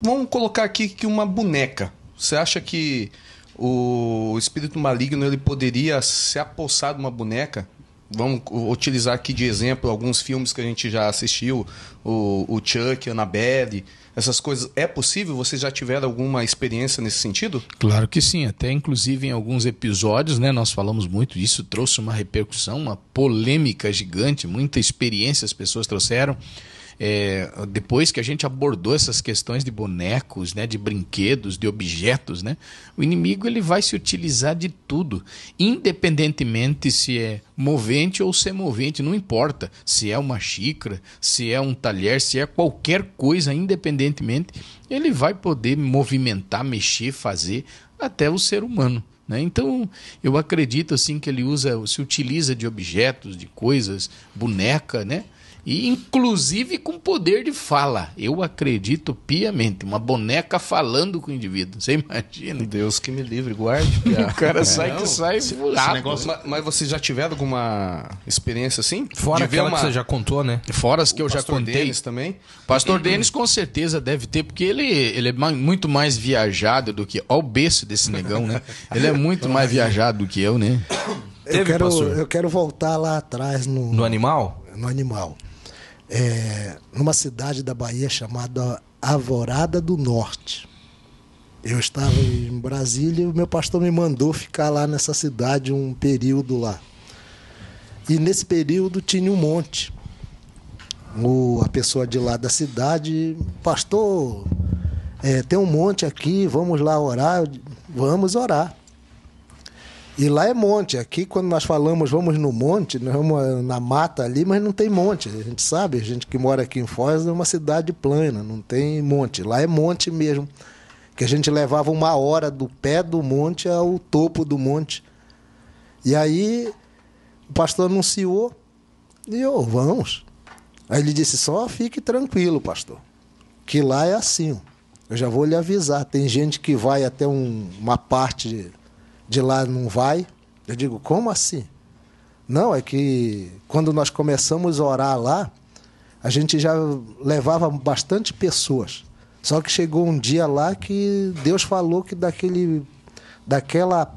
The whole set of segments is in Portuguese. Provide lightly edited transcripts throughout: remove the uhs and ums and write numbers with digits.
Vamos colocar aqui que uma boneca. Você acha que o espírito maligno ele poderia se apossar de uma boneca? Vamos utilizar aqui de exemplo alguns filmes que a gente já assistiu, o Chuck, Annabelle, essas coisas. É possível? Vocês já tiveram alguma experiência nesse sentido? Claro que sim, até inclusive em alguns episódios, né, nós falamos muito disso, trouxe uma repercussão, uma polêmica gigante, muita experiência as pessoas trouxeram. Depois que a gente abordou essas questões de bonecos, né, de brinquedos, de objetos, né, o inimigo ele vai se utilizar de tudo, independentemente se é movente ou semovente, não importa se é uma xícara, se é um talher, se é qualquer coisa, independentemente, ele vai poder movimentar, mexer, fazer até o ser humano. Né? Então, eu acredito assim que ele se utiliza de objetos, de coisas, boneca, né? E inclusive com poder de fala. Eu acredito piamente. Uma boneca falando com o indivíduo. Você imagina? Deus que me livre, guarde. O cara sai voado. Negócio... Mas vocês já tiveram alguma experiência assim? Fora aquela que você já contou, né? Fora as que eu já contei. Denis também? Pastor Denis com certeza deve ter, porque ele é muito mais viajado do que... Olha o berço desse negão, né? Ele é muito mais viajado do que eu, né? Eu quero voltar lá atrás no animal? No animal. Numa cidade da Bahia chamada Alvorada do Norte. Eu estava em Brasília e o meu pastor me mandou ficar lá nessa cidade um período lá. E nesse período tinha um monte. A pessoa de lá da cidade, pastor, tem um monte aqui, vamos lá orar. Vamos orar. E lá é monte. Aqui, quando nós falamos vamos no monte, nós vamos na mata ali, mas não tem monte. A gente sabe, a gente que mora aqui em Foz é uma cidade plana, não tem monte. Lá é monte mesmo. Que a gente levava 1 hora do pé do monte ao topo do monte. E aí, o pastor anunciou, e vamos. Aí ele disse, só fique tranquilo, pastor, que lá é assim. Eu já vou lhe avisar. Tem gente que vai até uma parte... de lá não vai. Eu digo, como assim? Não, é que quando nós começamos a orar lá, a gente já levava bastante pessoas. Só que chegou um dia lá que Deus falou que daquela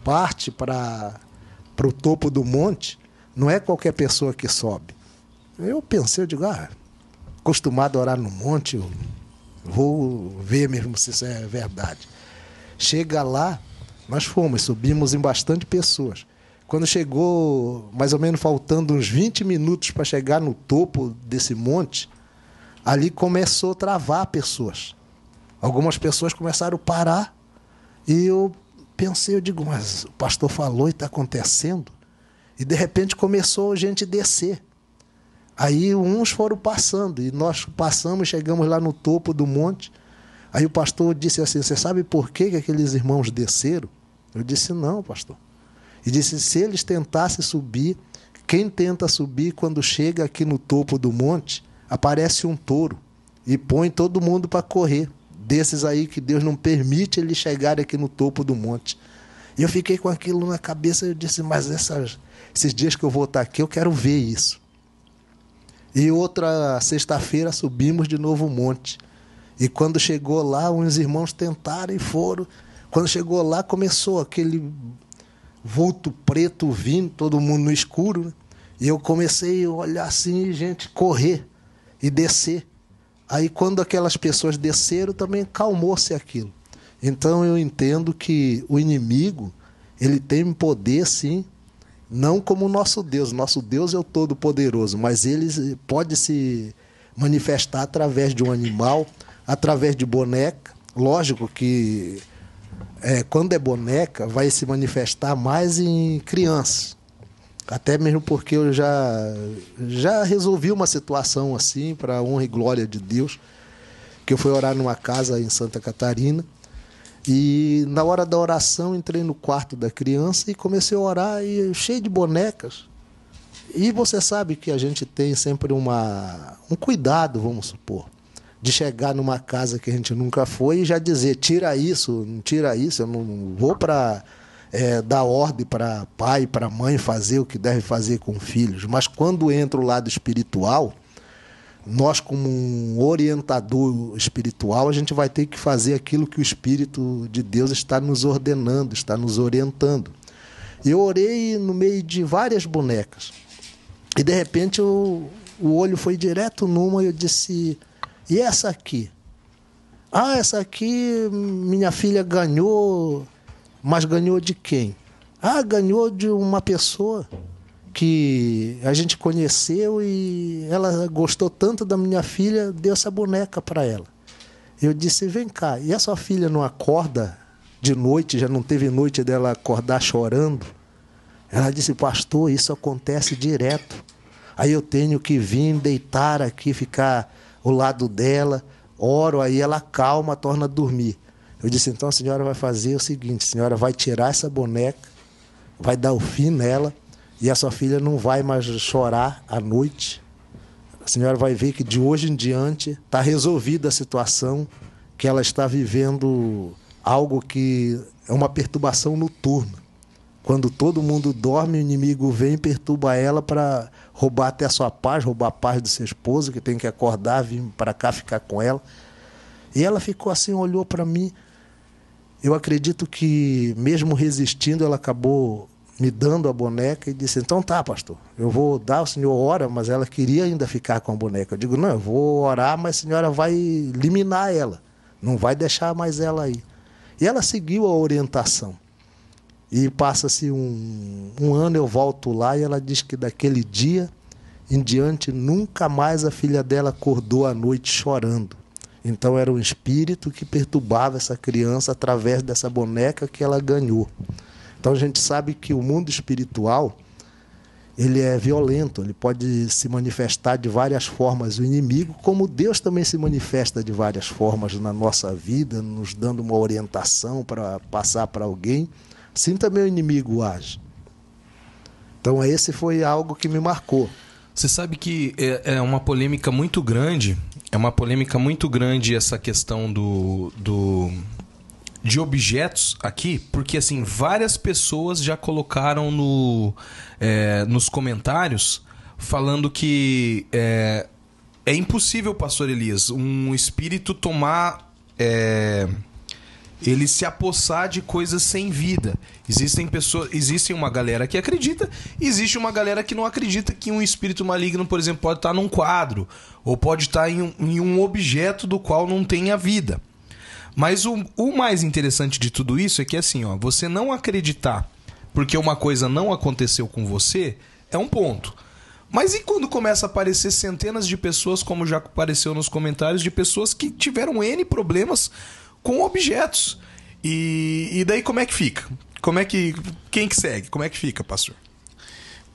parte para o topo do monte, não é qualquer pessoa que sobe. Eu pensei, eu digo, acostumado a orar no monte, eu vou ver mesmo se isso é verdade. Chega lá, nós subimos em bastante pessoas. Quando chegou, mais ou menos faltando uns 20 minutos para chegar no topo desse monte, ali começou a travar pessoas. Algumas pessoas começaram a parar e eu pensei, eu digo, mas o pastor falou e está acontecendo? E de repente começou a gente descer. Aí uns foram passando e nós passamos, chegamos lá no topo do monte. Aí o pastor disse assim, você sabe por que aqueles irmãos desceram? Eu disse, não, pastor. E disse, se eles tentassem subir, quem tenta subir, quando chega aqui no topo do monte, aparece um touro e põe todo mundo para correr. Desses aí que Deus não permite eles chegarem aqui no topo do monte. E eu fiquei com aquilo na cabeça, eu disse, mas esses dias que eu vou estar aqui, eu quero ver isso. E outra sexta-feira subimos de novo o monte. E quando chegou lá, uns irmãos tentaram e foram. Quando chegou lá, começou aquele vulto preto vindo, todo mundo no escuro. Né? E eu comecei a olhar assim, gente, correr e descer. Aí quando aquelas pessoas desceram, também calmou-se aquilo. Então eu entendo que o inimigo, ele tem poder sim, não como o nosso Deus. Nosso Deus é o Todo-Poderoso, mas ele pode se manifestar através de um animal, através de boneca. Lógico que quando é boneca, vai se manifestar mais em crianças. Até mesmo porque eu já resolvi uma situação assim, para a honra e glória de Deus, que eu fui orar numa casa em Santa Catarina, e na hora da oração entrei no quarto da criança e comecei a orar, e cheio de bonecas. E você sabe que a gente tem sempre um cuidado, vamos supor, de chegar numa casa que a gente nunca foi e já dizer, tira isso, não tira isso, eu não vou para dar ordem para pai, para mãe fazer o que deve fazer com filhos. Mas quando entra o lado espiritual, nós, como um orientador espiritual, a gente vai ter que fazer aquilo que o Espírito de Deus está nos ordenando, está nos orientando. Eu orei no meio de várias bonecas. E, de repente, o olho foi direto numa e eu disse, e essa aqui? Ah, essa aqui minha filha ganhou, mas ganhou de quem? Ah, ganhou de uma pessoa que a gente conheceu e ela gostou tanto da minha filha, deu essa boneca para ela. Eu disse, vem cá, e a sua filha não acorda de noite, já não teve noite dela acordar chorando? Ela disse, pastor, isso acontece direto. Aí eu tenho que vir, deitar aqui, ficar ao lado dela, oro, aí ela calma, torna a dormir. Eu disse, então a senhora vai fazer o seguinte, a senhora vai tirar essa boneca, vai dar o fim nela, e a sua filha não vai mais chorar à noite. A senhora vai ver que de hoje em diante está resolvida a situação, que ela está vivendo algo que é uma perturbação noturna. Quando todo mundo dorme, o inimigo vem e perturba ela para roubar até a sua paz, roubar a paz do seu esposo, que tem que acordar, vir para cá ficar com ela. E ela ficou assim, olhou para mim. Eu acredito que, mesmo resistindo, ela acabou me dando a boneca e disse, então tá, pastor, eu vou dar, o senhor ora, mas ela queria ainda ficar com a boneca. Eu digo, não, eu vou orar, mas a senhora vai eliminar ela, não vai deixar mais ela aí. E ela seguiu a orientação. E passa-se um ano, eu volto lá e ela diz que daquele dia em diante nunca mais a filha dela acordou à noite chorando. Então era um espírito que perturbava essa criança através dessa boneca que ela ganhou. Então a gente sabe que o mundo espiritual, ele é violento, ele pode se manifestar de várias formas, o inimigo, como Deus também se manifesta de várias formas na nossa vida, nos dando uma orientação para passar para alguém. Assim também o inimigo age. Então esse foi algo que me marcou. Você sabe que é uma polêmica muito grande, essa questão de objetos aqui, porque assim, várias pessoas já colocaram nos comentários falando que é impossível, pastor Elias, um espírito tomar... ele se apossar de coisas sem vida. Existe uma galera que acredita, existe uma galera que não acredita que um espírito maligno, por exemplo, pode estar num quadro, ou pode estar em um objeto do qual não tenha vida. Mas o mais interessante de tudo isso é que assim, ó, você não acreditar porque uma coisa não aconteceu com você é um ponto. Mas e quando começa a aparecer centenas de pessoas, como já apareceu nos comentários, de pessoas que tiveram N problemas com objetos? E daí como é que fica? Quem que segue? Como é que fica, pastor?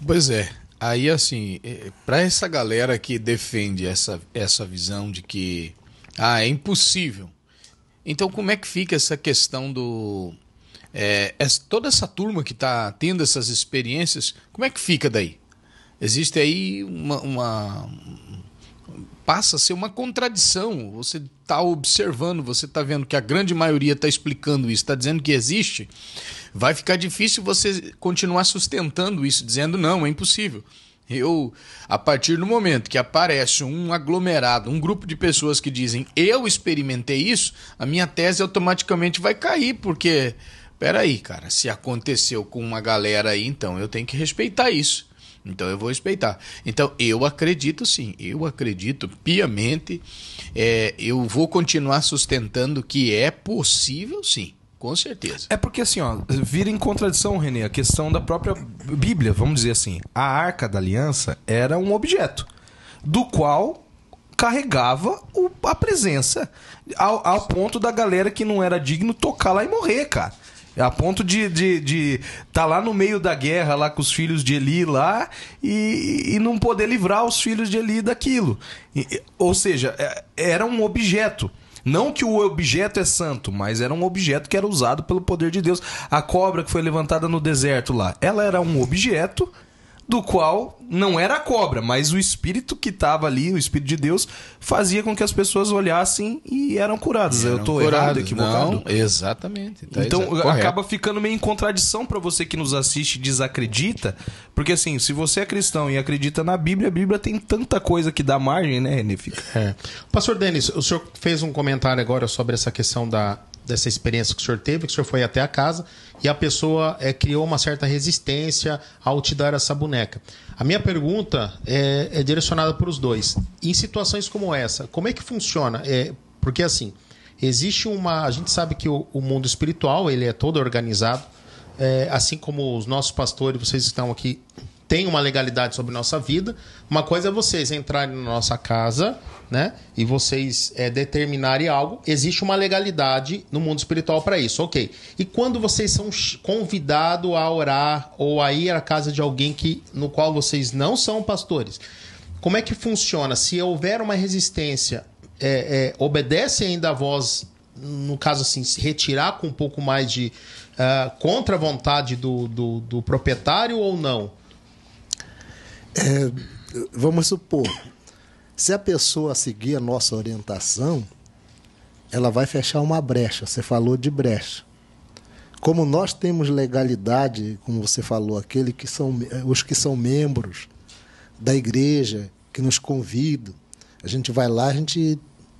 Pois é. Aí, assim, para essa galera que defende essa visão de que é impossível. Então, como é que fica essa questão do... toda essa turma que está tendo essas experiências, como é que fica daí? Existe aí passa a ser uma contradição. Você está observando, você está vendo que a grande maioria está explicando isso, está dizendo que existe. Vai ficar difícil você continuar sustentando isso, dizendo não, é impossível. A partir do momento que aparece um aglomerado, um grupo de pessoas que dizem eu experimentei isso, a minha tese automaticamente vai cair, porque, peraí, cara, se aconteceu com uma galera aí, então eu tenho que respeitar isso. Então eu vou respeitar. Então eu acredito sim, eu acredito piamente, eu vou continuar sustentando que é possível sim. Com certeza. É porque assim, ó, vira em contradição, Renê, a questão da própria Bíblia, vamos dizer assim. A Arca da Aliança era um objeto do qual carregava a presença ao ponto da galera que não era digno tocar lá e morrer, cara. A ponto de tá lá no meio da guerra lá com os filhos de Eli lá e não poder livrar os filhos de Eli daquilo. Ou seja, era um objeto. Não que o objeto é santo, mas era um objeto que era usado pelo poder de Deus. A cobra que foi levantada no deserto lá, ela era um objeto do qual não era a cobra, mas o espírito que estava ali, o espírito de Deus, fazia com que as pessoas olhassem e eram curadas. Eu estou errado, equivocado? Não, exatamente. Então acaba ficando meio em contradição para você que nos assiste e desacredita, porque assim, se você é cristão e acredita na Bíblia, a Bíblia tem tanta coisa que dá margem, né, René? Pastor Denis, o senhor fez um comentário agora sobre essa questão dessa experiência que o senhor teve, que o senhor foi até a casa e a pessoa criou uma certa resistência ao te dar essa boneca. A minha pergunta é direcionada para os dois. Em situações como essa, como é que funciona? Porque assim, existe a gente sabe que o mundo espiritual ele é todo organizado, assim como os nossos pastores, vocês estão aqui, tem uma legalidade sobre nossa vida. Uma coisa é vocês entrarem na nossa casa, né, e vocês determinarem algo. Existe uma legalidade no mundo espiritual para isso, ok. E quando vocês são convidados a orar ou a ir à casa de alguém no qual vocês não são pastores, como é que funciona? Se houver uma resistência, obedece ainda a voz, no caso assim, se retirar com um pouco mais de contra a vontade do proprietário ou não? Vamos supor, se a pessoa seguir a nossa orientação, ela vai fechar uma brecha. Você falou de brecha. Como nós temos legalidade, como você falou, os que são membros da igreja, que nos convidam, a gente vai lá, a gente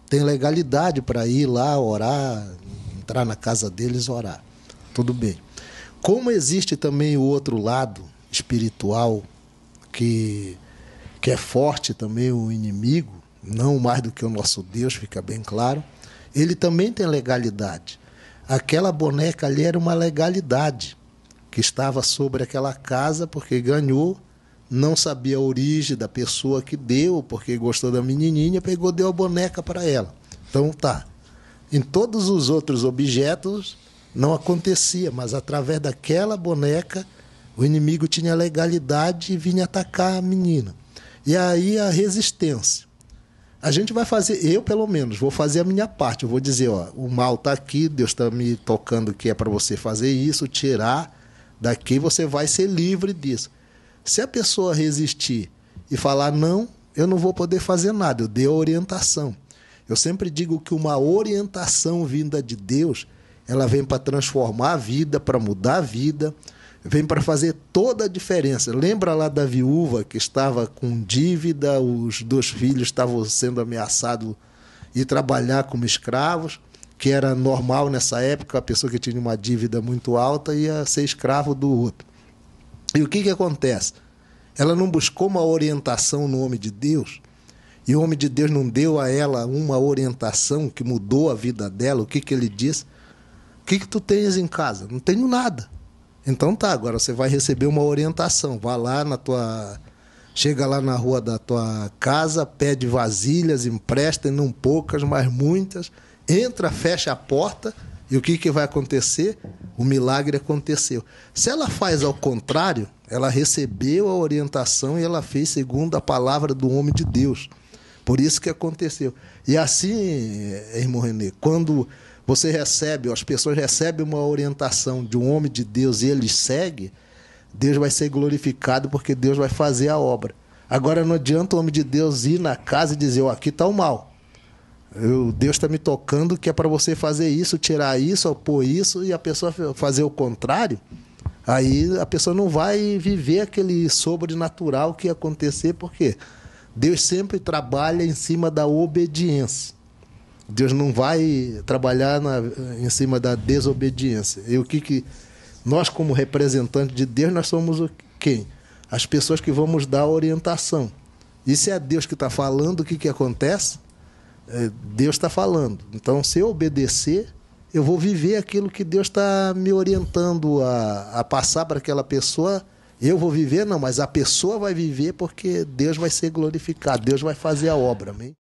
tem legalidade para ir lá orar, entrar na casa deles orar. Tudo bem. Como existe também o outro lado espiritual, que é forte também, o inimigo, não mais do que o nosso Deus, fica bem claro, ele também tem legalidade. Aquela boneca ali era uma legalidade que estava sobre aquela casa porque ganhou, não sabia a origem da pessoa que deu, porque gostou da menininha, deu a boneca para ela. Então tá. Em todos os outros objetos não acontecia, mas através daquela boneca o inimigo tinha legalidade e vinha atacar a menina. E aí a resistência. A gente vai fazer, eu pelo menos, vou fazer a minha parte. Eu vou dizer, o mal está aqui, Deus está me tocando que é para você fazer isso, tirar daqui, você vai ser livre disso. Se a pessoa resistir e falar, não, eu não vou poder fazer nada, eu dei a orientação. Eu sempre digo que uma orientação vinda de Deus, ela vem para transformar a vida, para mudar a vida, vem para fazer toda a diferença. Lembra lá da viúva que estava com dívida, os 2 filhos estavam sendo ameaçados de trabalhar como escravos, que era normal nessa época, a pessoa que tinha uma dívida muito alta ia ser escravo do outro. E o que acontece? Ela não buscou uma orientação no homem de Deus, e o homem de Deus não deu a ela uma orientação que mudou a vida dela. O que ele disse? O que tu tens em casa? Não tenho nada. Então tá, agora você vai receber uma orientação. Vá lá chega lá na rua da tua casa, pede vasilhas, empresta, não poucas, mas muitas. Entra, fecha a porta e o que vai acontecer? O milagre aconteceu. Se ela faz ao contrário, ela recebeu a orientação e ela fez segundo a palavra do homem de Deus. Por isso que aconteceu. E assim, irmão René, quando você recebe, as pessoas recebem uma orientação de um homem de Deus e eles seguem, Deus vai ser glorificado porque Deus vai fazer a obra. Agora não adianta o homem de Deus ir na casa e dizer, aqui está o mal. Deus está me tocando que é para você fazer isso, tirar isso, pôr isso, e a pessoa fazer o contrário, aí a pessoa não vai viver aquele sobrenatural que ia acontecer, porque Deus sempre trabalha em cima da obediência. Deus não vai trabalhar em cima da desobediência. E o que nós, como representantes de Deus, nós somos quem? As pessoas que vamos dar a orientação. E se é Deus que está falando, o que acontece? Deus está falando. Então, se eu obedecer, eu vou viver aquilo que Deus está me orientando a passar para aquela pessoa. Eu vou viver, não, mas a pessoa vai viver porque Deus vai ser glorificado, Deus vai fazer a obra, amém?